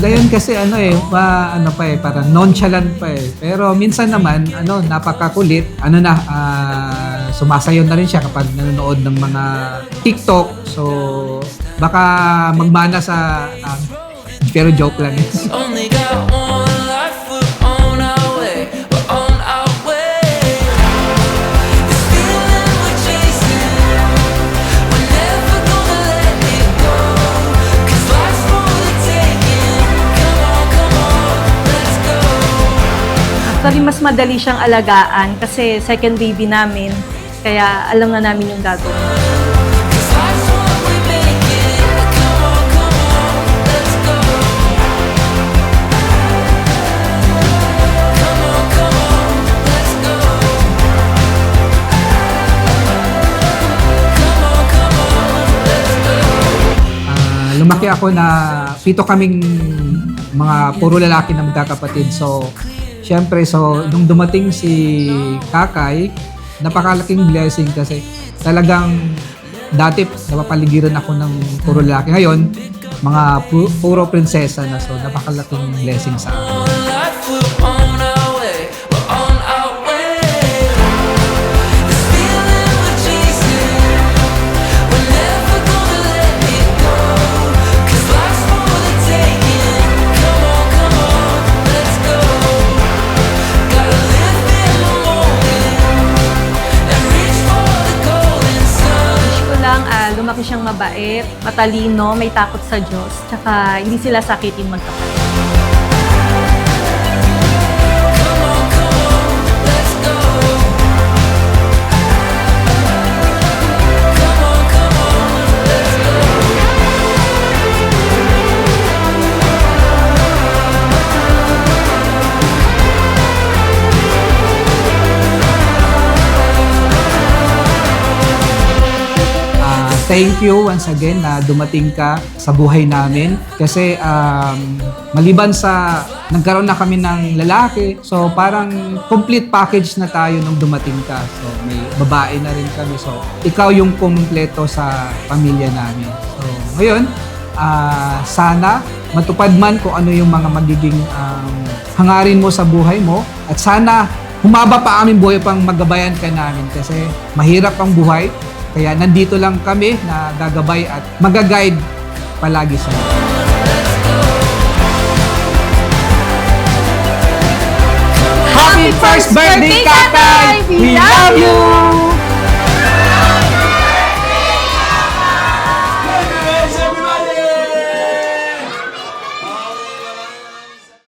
Ngayon kasi ano pa parang nonchalant pa eh. Pero minsan naman, napakakulit. Sumasayaw na rin siya kapag nanonood ng mga TikTok. So, baka magmana sa, pero joke lang. Only got one life, we're on our way, we're on our way. This feeling we're chasing, we're never gonna let it go. 'Cause life's for the taking. Come on, let's go. Actually, mas madali siyang alagaan kasi second baby namin. Kaya alam na namin yung gagawin. 'Cause life's what we make it. Come on, let's go. Come on, let's go. Come on, let's go. Lumaki ako na 7 kaming mga puro lalaki na magkakapatid. So, syempre, nung dumating si Kakay, napakalaking blessing kasi talagang dati napapaligiran ako ng puro lalaki. Ngayon, mga puro prinsesa na. So, napakalaking blessing sa akin. One life, we're on our way, we're on our way. This feeling we're chasing, we're never gonna let it go. 'Cause life's for the taking. Come on, let's go. Gotta live in the moment and reach for the golden sun. Wish ko lang lumaki siyang mabait, matalino, may takot sa Diyos, tsaka hindi sila sakitin magkapatid. Come on, let's go. Come on, let's go. Thank you once again na dumating ka sa buhay namin. Kasi maliban sa nagkaroon na kami ng lalaki, so parang complete package na tayo nung dumating ka. So may babae na rin kami. So ikaw yung kumpleto sa pamilya namin. So ngayon, sana matupad man kung ano yung mga magiging hangarin mo sa buhay mo. At sana humaba pa aming buhay pang magabayan ka namin kasi mahirap ang buhay. Kaya nandito lang kami na gagabay at mag-guide palagi sa iyo. Happy first birthday, Kakay! We love you!